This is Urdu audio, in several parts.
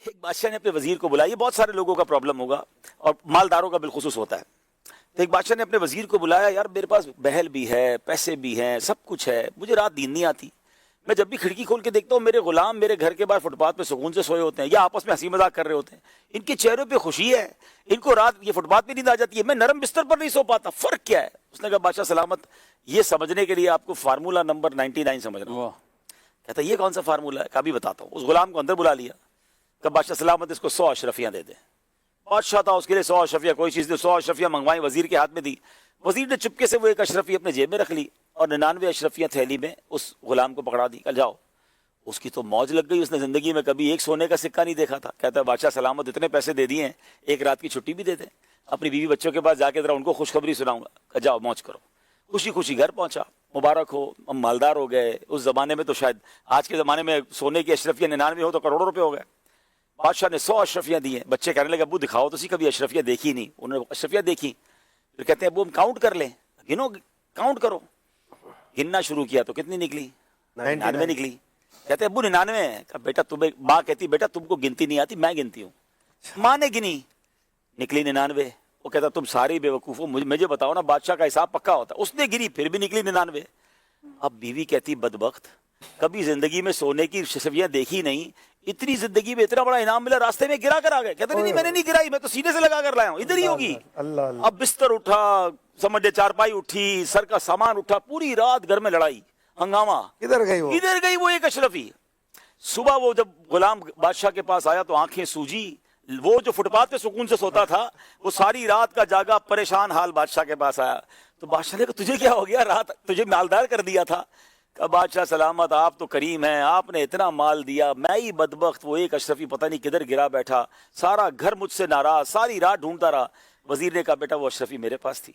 ایک بادشاہ نے اپنے وزیر کو بلایا. یہ بہت سارے لوگوں کا پرابلم ہوگا اور مالداروں کا بالخصوص ہوتا ہے. تو ایک بادشاہ نے اپنے وزیر کو بلایا, یار میرے پاس بہل بھی ہے, پیسے بھی ہیں, سب کچھ ہے, مجھے رات نیند نہیں آتی. میں جب بھی کھڑکی کھول کے دیکھتا ہوں میرے غلام میرے گھر کے باہر فٹ پاتھ پہ سکون سے سوئے ہوتے ہیں یا آپس میں ہنسی مذاق کر رہے ہوتے ہیں. ان کے چہروں پہ خوشی ہے, ان کو رات یہ فٹ پاتھ پہ نیند آ جاتی ہے, میں نرم بستر پر نہیں سو پاتا. فرق کیا ہے؟ اس نے کہا بادشاہ سلامت, یہ سمجھنے کے لیے آپ کو فارمولہ نمبر 99 سمجھنا. کہتا یہ کون سا فارمولہ ہے؟ کبھی بتاتا ہوں. اس غلام کو اندر بلا لیا کہ بادشاہ سلامت اس کو 100 اشرفیاں دے دیں. بادشاہ تھا, اس کے لیے 100 اشرفیاں کوئی چیز نہیں, 100 اشرفیاں منگوائیں, وزیر کے ہاتھ میں دی. وزیر نے چپکے سے وہ ایک اشرفی اپنے جیب میں رکھ لی اور 99 اشرفیاں تھیلی میں اس غلام کو پکڑا دی. کل جاؤ. اس کی تو موج لگ گئی, اس نے زندگی میں کبھی ایک سونے کا سکہ نہیں دیکھا تھا. کہتا ہے بادشاہ سلامت اتنے پیسے دے دیے ہیں, ایک رات کی چھٹی بھی دے دیں, اپنی بیوی بچوں کے پاس جا کے ذرا ان کو خوشخبری سناؤں گا. کہ جاؤ موج کرو. خوشی خوشی گھر پہنچا, مبارک ہو, ہم مالدار ہو گئے. اس زمانے میں تو شاید آج کے زمانے میں سونے کی اشرفیاں 99 ہو تو کروڑوں روپے ہو گئے. بادشاہ نے 100 اشرفیاں دی ہیں. بچے کہنے لگے ابو دکھاؤ تو سی, کبھی اشرفیاں دیکھی نہیں. انہوں نے اشرفیاں دیکھی, پھر کہتے ہیں ابو ہم کاؤنٹ کر لیں. گنو, کاؤنٹ کرو. گننا شروع کیا تو کتنی نکلی؟ 99 نکلی. کہتے ہیں ابو 99 ہے. بیٹا تمہیں, ماں کہتی بیٹا تم کو گنتی نہیں آتی, میں گنتی ہوں. ماں نے گنی, نکلی 99. وہ کہتا تم سارے بے وقوف ہو, مجھے بتاؤ نا بادشاہ کا حساب پکا ہوتا. اس نے گری, پھر بھی نکلی 99. اب بیوی کہتی بدبخت, کبھی زندگی میں سونے کی اشرفیاں دیکھی نہیں, اتنی زندگی میں اتنا بڑا انعام ملا, راستے میں گرا کر آ گئے. کہتے نہیں میں نے نہیں گرائی, میں تو سینے سے لگا کر لایا ہوں, ادھر ہی ہوگی. اب بستر اٹھا, سمجھے چارپائی اٹھی, سر کا سامان اٹھا, پوری رات گھر میں لڑائی ہنگامہ. ادھر گئی وہ ایک اشرفی. صبح وہ جب غلام بادشاہ کے پاس آیا تو آنکھیں سوجی. وہ جو فٹ پاتھ پہ سکون سے سوتا تھا وہ ساری رات کا جاگا پریشان حال بادشاہ کے پاس آیا. تو بادشاہ نے کہا تجھے کیا ہو گیا, رات تجھے مالدار کر دیا تھا. کہا بادشاہ سلامت آپ تو کریم ہیں, آپ نے اتنا مال دیا, میں ہی بدبخت وہ ایک اشرفی پتہ نہیں کدھر گرا بیٹھا, سارا گھر مجھ سے ناراض, ساری رات ڈھونڈتا رہا. وزیر نے کہا بیٹا وہ اشرفی میرے پاس تھی,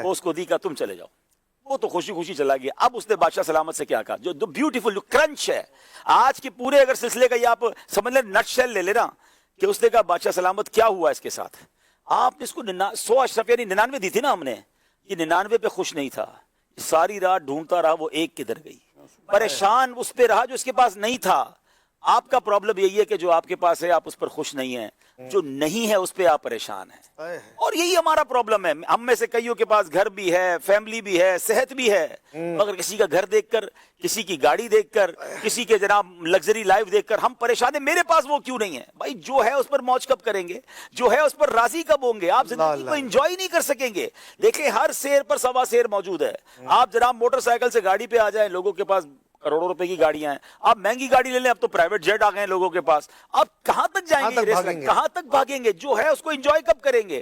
وہ اس کو دی, کا تم چلے جاؤ. وہ تو خوشی خوشی چلا گیا. اب اس نے بادشاہ سلامت سے کیا کہا, جو بیوٹیفل کرنچ ہے آج کے پورے اگر سلسلے کا, یہ آپ سمجھ لیں نٹ شیل لے لینا, کہ اس نے کہا بادشاہ سلامت کیا ہوا اس کے ساتھ. آپ نے اس کو 100 اشرف یعنی 99 دی تھی نا ہم نے, یہ 99 پہ خوش نہیں تھا, ساری رات ڈھونڈتا رہا وہ ایک کدھر گئی. پریشان اس پہ رہا جو اس کے پاس نہیں تھا. آپ کا پرابلم یہی ہے کہ جو آپ کے پاس ہے آپ اس پر خوش نہیں ہیں, جو نہیں ہے اس پہ آپ پریشان ہیں. اور یہی ہمارا پرابلم ہے. ہم میں سے کئیوں کے پاس گھر بھی ہے, فیملی بھی ہے, صحت بھی ہے, مگر کسی کا گھر دیکھ کر, کسی کی گاڑی دیکھ کر, کسی کے جناب لگژری لائف دیکھ کر ہم پریشان ہیں. میرے پاس وہ کیوں نہیں ہے؟ بھائی جو ہے اس پر موج کب کریں گے, جو ہے اس پر راضی کب ہوں گے؟ آپ زندگی کو انجوائے نہیں کر سکیں گے. دیکھیں ہر سیر پر سوا سیر موجود ہے. آپ جناب موٹر سائیکل سے گاڑی پہ آ جائیں, لوگوں کے پاس کروڑوں روپے کی گاڑیاں ہیں. آپ مہنگی گاڑی لے لیں, اب تو پرائیویٹ جیٹ آ گئے ہیں لوگوں کے پاس. آپ کہاں تک جائیں گے, کہاں تک بھاگیں گے؟ جو ہے اس کو انجوائے کب کریں گے؟